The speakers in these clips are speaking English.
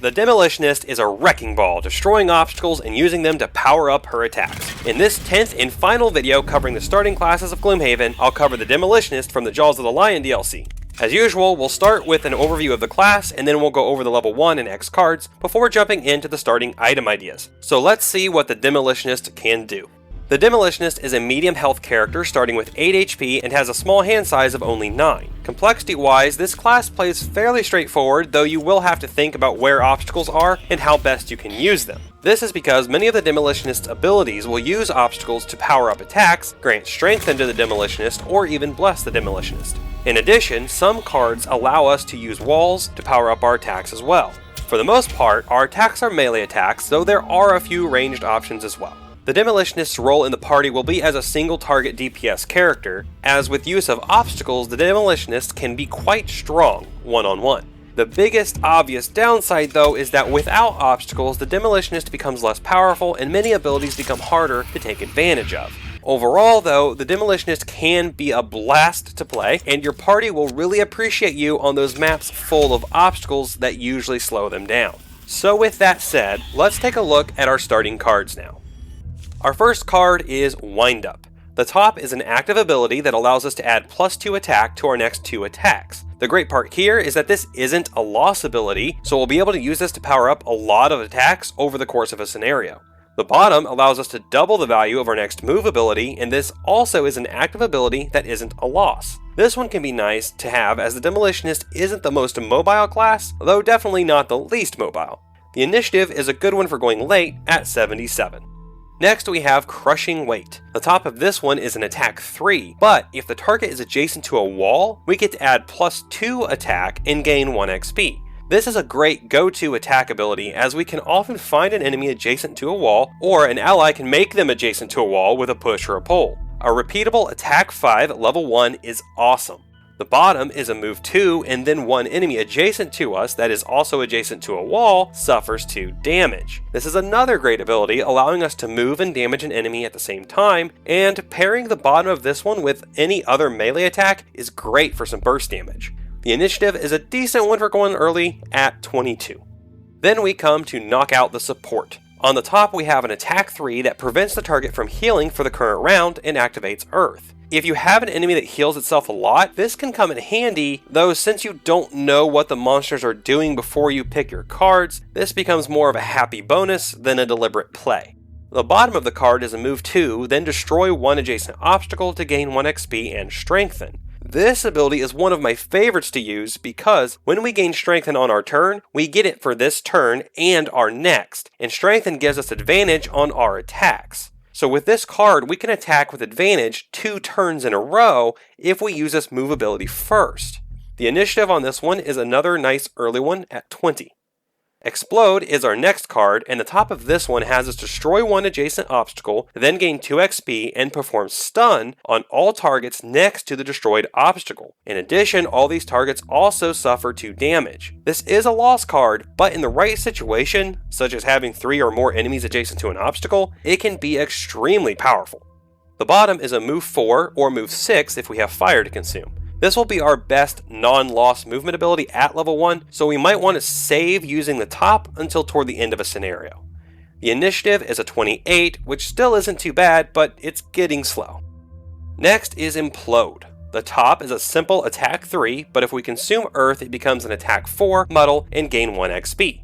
The Demolitionist is a wrecking ball, destroying obstacles and using them to power up her attacks. In this 10th and final video covering the starting classes of Gloomhaven, I'll cover the Demolitionist from the Jaws of the Lion DLC. As usual, we'll start with an overview of the class, and then we'll go over the level 1 and X cards before jumping into the starting item ideas. So let's see what the Demolitionist can do. The Demolitionist is a medium health character starting with 8 HP and has a small hand size of only 9. Complexity-wise, this class plays fairly straightforward, though you will have to think about where obstacles are and how best you can use them. This is because many of the Demolitionist's abilities will use obstacles to power up attacks, grant strength into the Demolitionist, or even bless the Demolitionist. In addition, some cards allow us to use walls to power up our attacks as well. For the most part, our attacks are melee attacks, though there are a few ranged options as well. The Demolitionist's role in the party will be as a single target DPS character, as with use of obstacles, the Demolitionist can be quite strong one-on-one. The biggest obvious downside though is that without obstacles, the Demolitionist becomes less powerful and many abilities become harder to take advantage of. Overall though, the Demolitionist can be a blast to play, and your party will really appreciate you on those maps full of obstacles that usually slow them down. So with that said, let's take a look at our starting cards now. Our first card is Wind Up. The top is an active ability that allows us to add +2 attack to our next 2 attacks. The great part here is that this isn't a loss ability, so we'll be able to use this to power up a lot of attacks over the course of a scenario. The bottom allows us to double the value of our next move ability, and this also is an active ability that isn't a loss. This one can be nice to have as the Demolitionist isn't the most mobile class, though definitely not the least mobile. The initiative is a good one for going late at 77. Next we have Crushing Weight. The top of this one is an attack 3, but if the target is adjacent to a wall, we get to add +2 attack and gain 1 XP. This is a great go-to attack ability as we can often find an enemy adjacent to a wall, or an ally can make them adjacent to a wall with a push or a pull. A repeatable attack 5 at level 1 is awesome. The bottom is a move 2, and then one enemy adjacent to us that is also adjacent to a wall suffers 2 damage. This is another great ability, allowing us to move and damage an enemy at the same time, and pairing the bottom of this one with any other melee attack is great for some burst damage. The initiative is a decent one for going early at 22. Then we come to knock out the support. On the top we have an attack 3 that prevents the target from healing for the current round and activates Earth. If you have an enemy that heals itself a lot, this can come in handy, though since you don't know what the monsters are doing before you pick your cards, this becomes more of a happy bonus than a deliberate play. The bottom of the card is a move 2, then destroy one adjacent obstacle to gain 1 XP and strengthen. This ability is one of my favorites to use because when we gain strengthen on our turn, we get it for this turn and our next, and strengthen gives us advantage on our attacks. So with this card, we can attack with advantage 2 turns in a row if we use this move ability first. The initiative on this one is another nice early one at 20. Explode is our next card, and the top of this one has us destroy one adjacent obstacle, then gain 2 XP and perform stun on all targets next to the destroyed obstacle. In addition, all these targets also suffer 2 damage. This is a loss card, but in the right situation, such as having 3 or more enemies adjacent to an obstacle, it can be extremely powerful. The bottom is a move 4 or move 6 if we have fire to consume. This will be our best non-loss movement ability at level 1, so we might want to save using the top until toward the end of a scenario. The initiative is a 28, which still isn't too bad, but it's getting slow. Next is Implode. The top is a simple attack 3, but if we consume Earth, it becomes an attack 4, muddle, and gain 1 XP.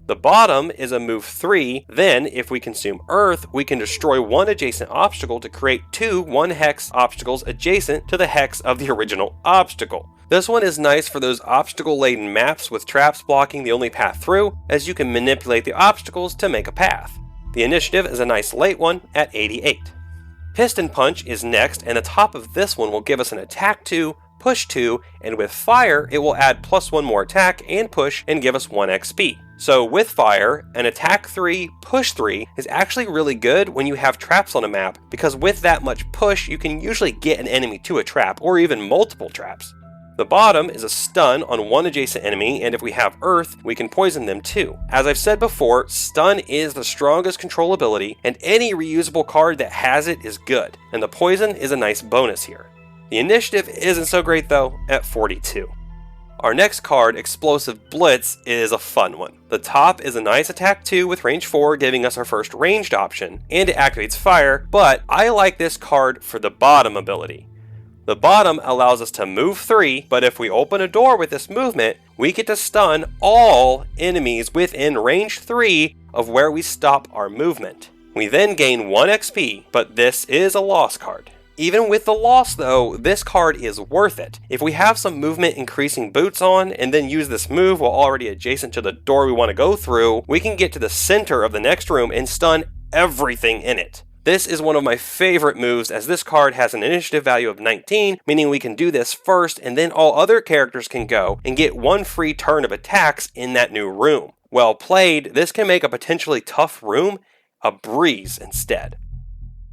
The bottom is a move 3, then if we consume Earth, we can destroy one adjacent obstacle to create 2 1-hex obstacles adjacent to the hex of the original obstacle. This one is nice for those obstacle-laden maps with traps blocking the only path through, as you can manipulate the obstacles to make a path. The initiative is a nice late one at 88. Piston Punch is next, and the top of this one will give us an attack 2, push 2, and with fire, it will add +1 more attack and push and give us 1 XP. So with fire, an attack 3, push 3 is actually really good when you have traps on a map, because with that much push, you can usually get an enemy to a trap, or even multiple traps. The bottom is a stun on one adjacent enemy, and if we have Earth, we can poison them too. As I've said before, stun is the strongest control ability, and any reusable card that has it is good, and the poison is a nice bonus here. The initiative isn't so great though, at 42. Our next card, Explosive Blitz, is a fun one. The top is a nice attack 2 with range 4, giving us our first ranged option, and it activates fire, but I like this card for the bottom ability. The bottom allows us to move 3, but if we open a door with this movement, we get to stun all enemies within range 3 of where we stop our movement. We then gain 1 XP, but this is a loss card. Even with the loss though, this card is worth it. If we have some movement increasing boots on, and then use this move while already adjacent to the door we want to go through, we can get to the center of the next room and stun everything in it. This is one of my favorite moves, as this card has an initiative value of 19, meaning we can do this first and then all other characters can go and get 1 free turn of attacks in that new room. Well played, this can make a potentially tough room a breeze instead.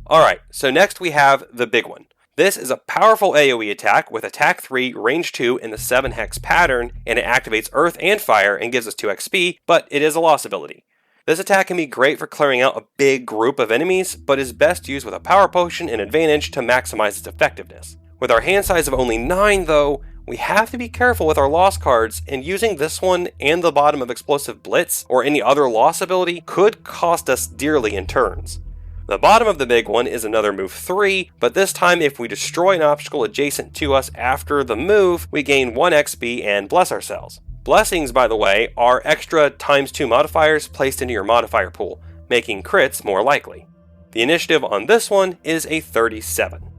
Alright, so next we have the big one. This is a powerful AoE attack with attack 3, range 2 in the 7 hex pattern, and it activates earth and fire and gives us 2 XP, but it is a loss ability. This attack can be great for clearing out a big group of enemies, but is best used with a power potion and advantage to maximize its effectiveness. With our hand size of only 9 though, we have to be careful with our loss cards, and using this one and the bottom of Explosive Blitz or any other loss ability could cost us dearly in turns. The bottom of the big one is another move 3, but this time if we destroy an obstacle adjacent to us after the move, we gain 1 XP and bless ourselves. Blessings, by the way, are extra ×2 modifiers placed into your modifier pool, making crits more likely. The initiative on this one is a 37.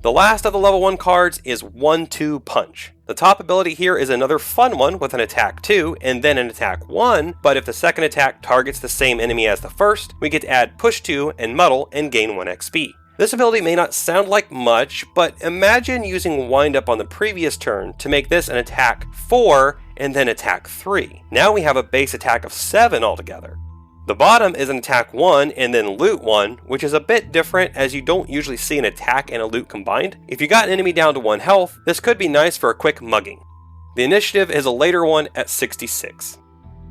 The last of the level 1 cards is 1-2 Punch. The top ability here is another fun one with an attack 2 and then an attack 1, but if the second attack targets the same enemy as the first, we get to add push 2 and muddle and gain 1 XP. This ability may not sound like much, but imagine using wind up on the previous turn to make this an attack 4 and then attack 3. Now we have a base attack of 7 altogether. The bottom is an attack 1 and then loot 1, which is a bit different as you don't usually see an attack and a loot combined. If you got an enemy down to 1 health, this could be nice for a quick mugging. The initiative is a later one at 66.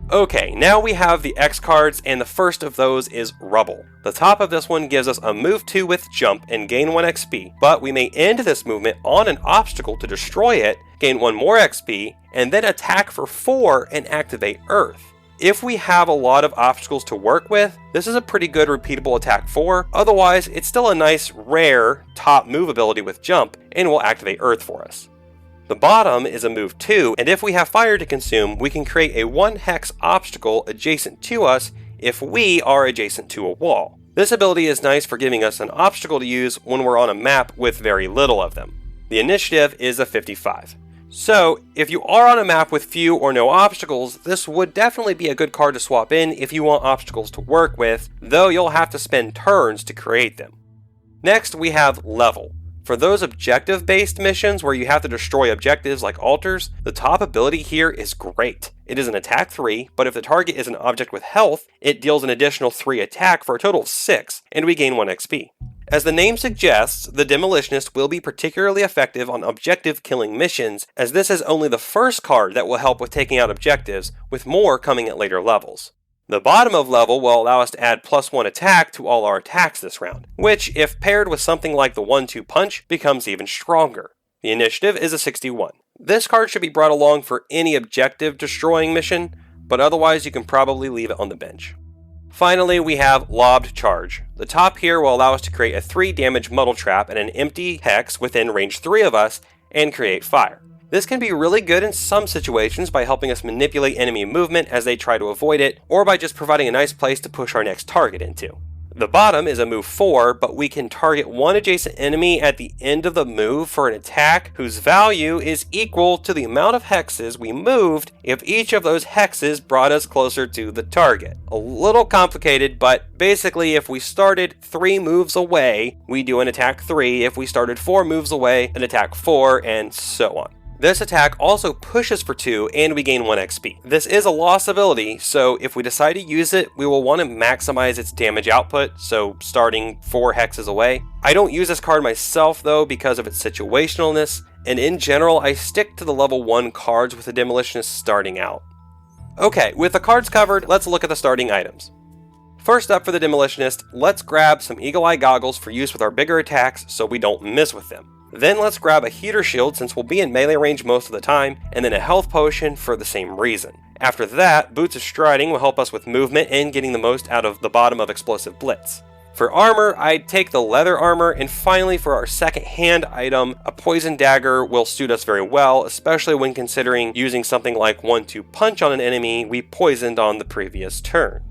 Okay, now we have the X cards, and the first of those is Rubble. The top of this one gives us a move 2 with jump and gain 1 XP, but we may end this movement on an obstacle to destroy it, gain 1 more XP, and then attack for 4 and activate Earth. If we have a lot of obstacles to work with, this is a pretty good repeatable attack 4, otherwise it's still a nice rare top move ability with jump and will activate Earth for us. The bottom is a move 2, and if we have fire to consume, we can create a 1 hex obstacle adjacent to us if we are adjacent to a wall. This ability is nice for giving us an obstacle to use when we're on a map with very little of them. The initiative is a 55. So, if you are on a map with few or no obstacles, this would definitely be a good card to swap in if you want obstacles to work with, though you'll have to spend turns to create them. Next, we have Level. For those objective-based missions where you have to destroy objectives like altars, the top ability here is great. It is an attack 3, but if the target is an object with health, it deals an additional 3 attack for a total of 6, and we gain 1 XP. As the name suggests, the Demolitionist will be particularly effective on objective killing missions, as this is only the first card that will help with taking out objectives, with more coming at later levels. The bottom of level will allow us to add +1 attack to all our attacks this round, which, if paired with something like the 1-2 Punch, becomes even stronger. The initiative is a 61. This card should be brought along for any objective destroying mission, but otherwise you can probably leave it on the bench. Finally, we have Lobbed Charge. The top here will allow us to create a 3 damage muddle trap and an empty hex within range 3 of us and create fire. This can be really good in some situations by helping us manipulate enemy movement as they try to avoid it, or by just providing a nice place to push our next target into. The bottom is a move 4, but we can target one adjacent enemy at the end of the move for an attack whose value is equal to the amount of hexes we moved if each of those hexes brought us closer to the target. A little complicated, but basically if we started 3 moves away, we do an attack 3, if we started 4 moves away, an attack 4, and so on. This attack also pushes for 2 and we gain 1 XP. This is a loss ability, so if we decide to use it, we will want to maximize its damage output, so starting 4 hexes away. I don't use this card myself though because of its situationalness, and in general I stick to the level 1 cards with the Demolitionist starting out. Okay, with the cards covered, let's look at the starting items. First up for the Demolitionist, let's grab some Eagle Eye Goggles for use with our bigger attacks so we don't miss with them. Then let's grab a heater shield since we'll be in melee range most of the time, and then a health potion for the same reason. After that, boots of striding will help us with movement and getting the most out of the bottom of explosive blitz. For armor, I'd take the leather armor, and finally for our second hand item, a poison dagger will suit us very well, especially when considering using something like 1-2 punch on an enemy we poisoned on the previous turn.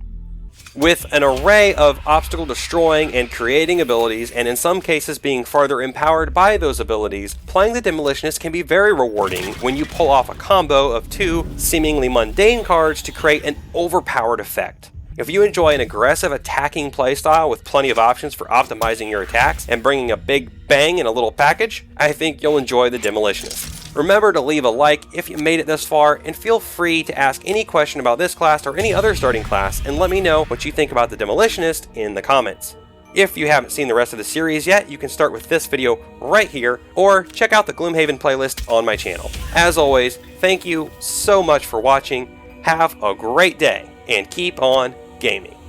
With an array of obstacle destroying and creating abilities, and in some cases being farther empowered by those abilities, playing the Demolitionist can be very rewarding when you pull off a combo of 2 seemingly mundane cards to create an overpowered effect. If you enjoy an aggressive attacking playstyle with plenty of options for optimizing your attacks and bringing a big bang in a little package, I think you'll enjoy the Demolitionist. Remember to leave a like if you made it this far, and feel free to ask any question about this class or any other starting class, and let me know what you think about the Demolitionist in the comments. If you haven't seen the rest of the series yet, you can start with this video right here, or check out the Gloomhaven playlist on my channel. As always, thank you so much for watching, have a great day, and keep on gaming.